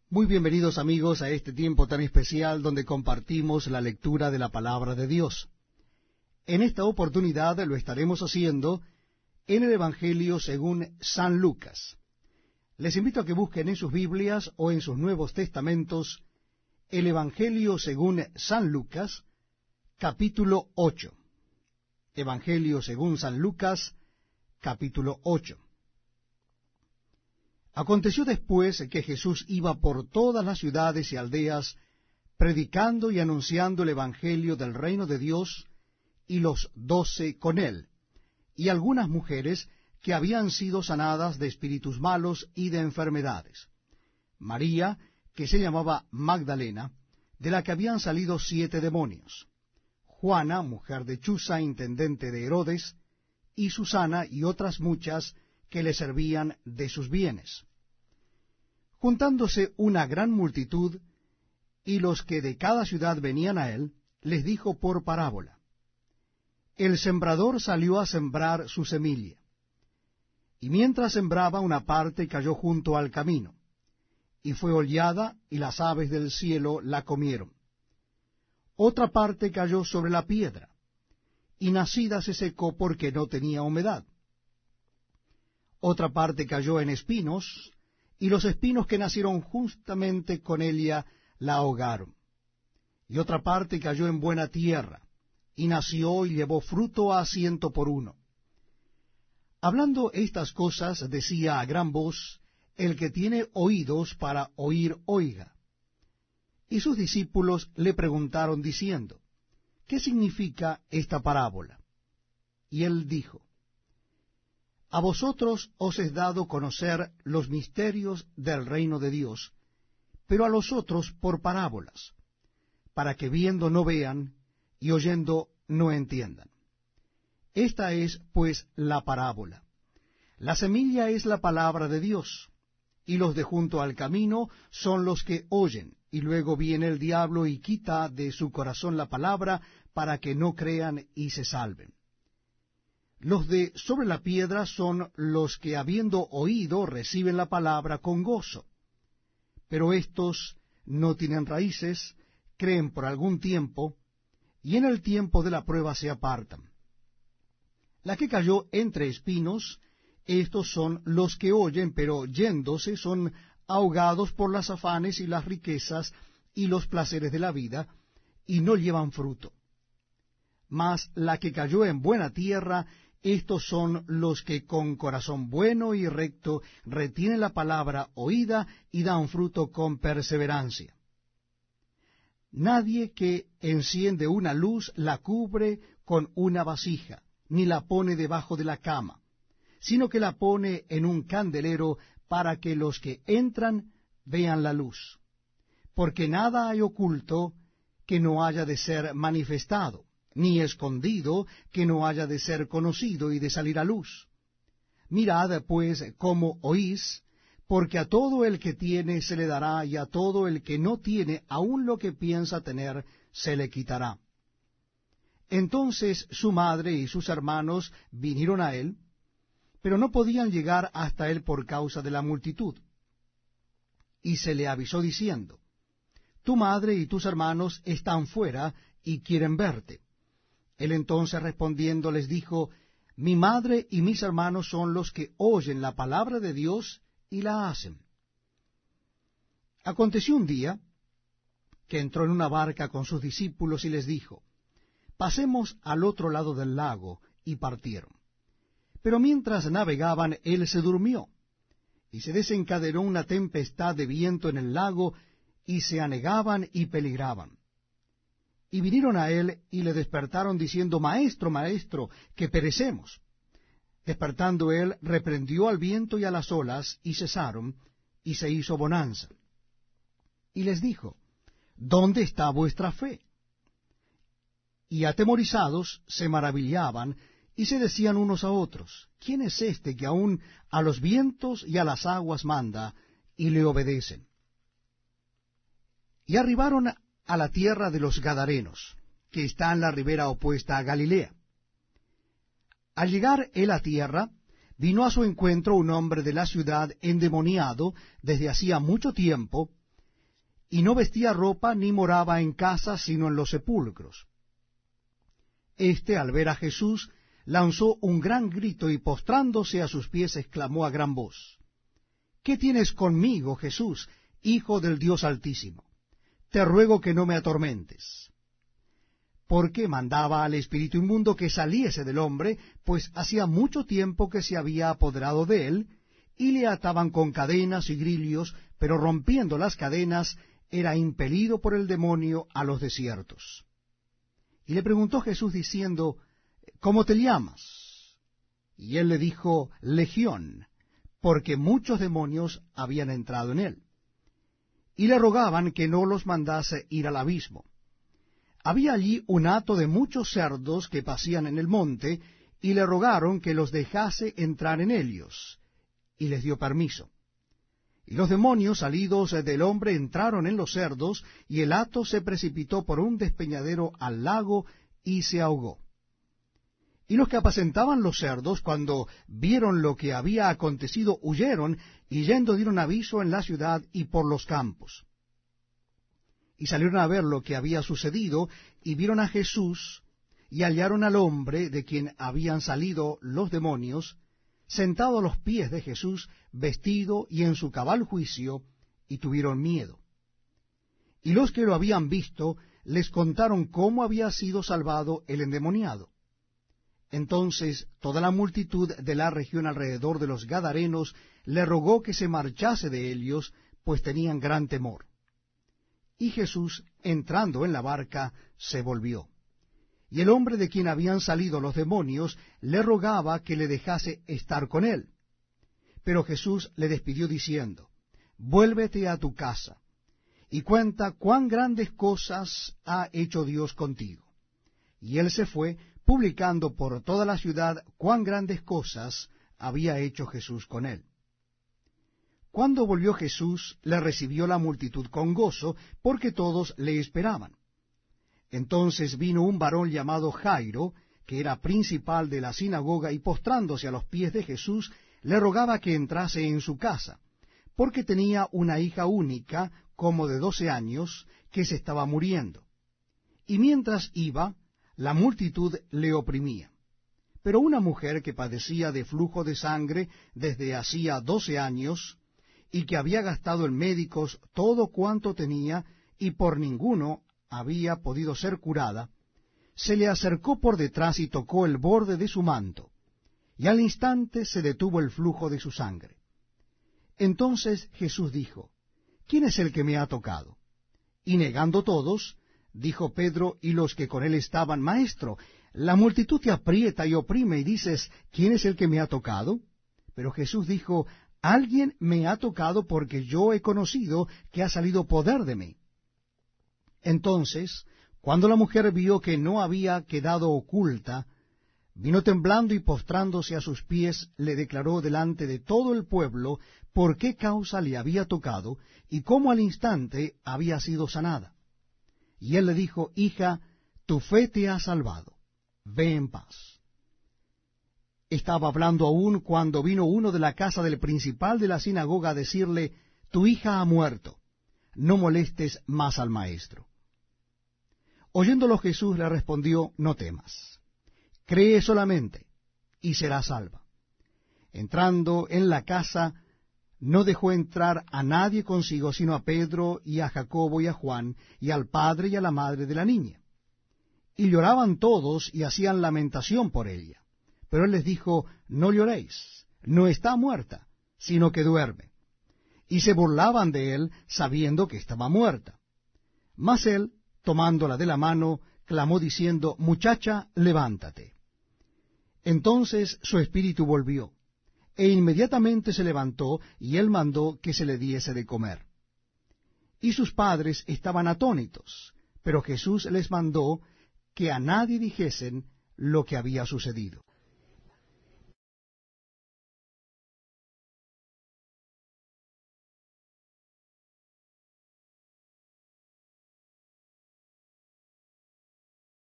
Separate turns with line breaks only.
Muy bienvenidos amigos a este tiempo tan especial donde compartimos la lectura de la palabra de Dios. En esta oportunidad lo estaremos haciendo en el Evangelio según San Lucas. Les invito a que busquen en sus Biblias o en sus Nuevos Testamentos el Evangelio según San Lucas, capítulo 8. Evangelio según San Lucas, capítulo 8. Aconteció después que Jesús iba por todas las ciudades y aldeas, predicando y anunciando el Evangelio del reino de Dios, y los 12 con él, y algunas mujeres que habían sido sanadas de espíritus malos y de enfermedades. María, que se llamaba Magdalena, de la que habían salido 7 demonios. Juana, mujer de Chuza, intendente de Herodes, y Susana y otras muchas que le servían de sus bienes. Juntándose una gran multitud, y los que de cada ciudad venían a él, les dijo por parábola: El sembrador salió a sembrar su semilla, y mientras sembraba una parte cayó junto al camino, y fue hollada, y las aves del cielo la comieron. Otra parte cayó sobre la piedra, y nacida se secó porque no tenía humedad. Otra parte cayó en espinos, y los espinos que nacieron justamente con ella la ahogaron. Y otra parte cayó en buena tierra, y nació y llevó fruto a 100 por 1. Hablando estas cosas, decía a gran voz: El que tiene oídos para oír, oiga. Y sus discípulos le preguntaron diciendo: ¿Qué significa esta parábola? Y él dijo: A vosotros os es dado conocer los misterios del reino de Dios, pero a los otros por parábolas, para que viendo no vean, y oyendo no entiendan. Esta es, pues, la parábola. La semilla es la palabra de Dios, y los de junto al camino son los que oyen, y luego viene el diablo y quita de su corazón la palabra, para que no crean y se salven. Los de sobre la piedra son los que, habiendo oído, reciben la palabra con gozo. Pero éstos no tienen raíces, creen por algún tiempo, y en el tiempo de la prueba se apartan. La que cayó entre espinos, estos son los que oyen, pero yéndose son ahogados por las afanes y las riquezas y los placeres de la vida, y no llevan fruto. Mas la que cayó en buena tierra, estos son los que con corazón bueno y recto retienen la palabra oída y dan fruto con perseverancia. Nadie que enciende una luz la cubre con una vasija, ni la pone debajo de la cama, sino que la pone en un candelero para que los que entran vean la luz. Porque nada hay oculto que no haya de ser manifestado, ni escondido que no haya de ser conocido y de salir a luz. Mirad, pues, cómo oís, porque a todo el que tiene se le dará, y a todo el que no tiene, aun lo que piensa tener, se le quitará. Entonces su madre y sus hermanos vinieron a él, pero no podían llegar hasta él por causa de la multitud. Y se le avisó diciendo: Tu madre y tus hermanos están fuera y quieren verte. Él entonces respondiendo les dijo: Mi madre y mis hermanos son los que oyen la palabra de Dios y la hacen. Aconteció un día que entró en una barca con sus discípulos y les dijo: Pasemos al otro lado del lago, y partieron. Pero mientras navegaban, él se durmió, y se desencadenó una tempestad de viento en el lago, y se anegaban y peligraban. Y vinieron a él y le despertaron diciendo: Maestro, maestro, que perecemos. Despertando él, reprendió al viento y a las olas, y cesaron, y se hizo bonanza. Y les dijo: ¿Dónde está vuestra fe? Y atemorizados se maravillaban, y se decían unos a otros: ¿Quién es este que aun a los vientos y a las aguas manda, y le obedecen? Y arribaron a la tierra de los Gadarenos, que está en la ribera opuesta a Galilea. Al llegar él a tierra, vino a su encuentro un hombre de la ciudad endemoniado desde hacía mucho tiempo, y no vestía ropa ni moraba en casa, sino en los sepulcros. Este, al ver a Jesús, lanzó un gran grito y postrándose a sus pies exclamó a gran voz: ¿Qué tienes conmigo, Jesús, Hijo del Dios Altísimo? Te ruego que no me atormentes. Porque mandaba al espíritu inmundo que saliese del hombre, pues hacía mucho tiempo que se había apoderado de él, y le ataban con cadenas y grillos, pero rompiendo las cadenas, era impelido por el demonio a los desiertos. Y le preguntó Jesús diciendo: ¿Cómo te llamas? Y él le dijo: Legión, porque muchos demonios habían entrado en él. Y le rogaban que no los mandase ir al abismo. Había allí un hato de muchos cerdos que pasían en el monte, y le rogaron que los dejase entrar en ellos, y les dio permiso. Y los demonios salidos del hombre entraron en los cerdos, y el hato se precipitó por un despeñadero al lago, y se ahogó. Y los que apacentaban los cerdos, cuando vieron lo que había acontecido, huyeron, y yendo dieron aviso en la ciudad y por los campos. Y salieron a ver lo que había sucedido, y vieron a Jesús, y hallaron al hombre de quien habían salido los demonios, sentado a los pies de Jesús, vestido y en su cabal juicio, y tuvieron miedo. Y los que lo habían visto les contaron cómo había sido salvado el endemoniado. Entonces toda la multitud de la región alrededor de los Gadarenos le rogó que se marchase de ellos, pues tenían gran temor. Y Jesús, entrando en la barca, se volvió. Y el hombre de quien habían salido los demonios le rogaba que le dejase estar con él. Pero Jesús le despidió diciendo: Vuélvete a tu casa, y cuenta cuán grandes cosas ha hecho Dios contigo. Y él se fue, publicando por toda la ciudad cuán grandes cosas había hecho Jesús con él. Cuando volvió Jesús, le recibió la multitud con gozo, porque todos le esperaban. Entonces vino un varón llamado Jairo, que era principal de la sinagoga, y postrándose a los pies de Jesús, le rogaba que entrase en su casa, porque tenía una hija única, como de 12 años, que se estaba muriendo. Y mientras iba, la multitud le oprimía. Pero una mujer que padecía de flujo de sangre desde hacía 12 años, y que había gastado en médicos todo cuanto tenía, y por ninguno había podido ser curada, se le acercó por detrás y tocó el borde de su manto, y al instante se detuvo el flujo de su sangre. Entonces Jesús dijo: ¿Quién es el que me ha tocado? Y negando todos, dijo Pedro y los que con él estaban: Maestro, la multitud te aprieta y oprime, y dices: ¿Quién es el que me ha tocado? Pero Jesús dijo: Alguien me ha tocado, porque yo he conocido que ha salido poder de mí. Entonces, cuando la mujer vio que no había quedado oculta, vino temblando y postrándose a sus pies, le declaró delante de todo el pueblo por qué causa le había tocado, y cómo al instante había sido sanada. Y él le dijo: Hija, tu fe te ha salvado, ve en paz. Estaba hablando aún cuando vino uno de la casa del principal de la sinagoga a decirle: Tu hija ha muerto, no molestes más al maestro. Oyéndolo Jesús le respondió: No temas, cree solamente, y serás salva. Entrando en la casa, no dejó entrar a nadie consigo, sino a Pedro y a Jacobo y a Juan, y al padre y a la madre de la niña. Y lloraban todos y hacían lamentación por ella. Pero él les dijo: No lloréis, no está muerta, sino que duerme. Y se burlaban de él, sabiendo que estaba muerta. Mas él, tomándola de la mano, clamó diciendo: Muchacha, levántate. Entonces su espíritu volvió, e inmediatamente se levantó, y él mandó que se le diese de comer. Y sus padres estaban atónitos, pero Jesús les mandó que a nadie dijesen lo que había sucedido.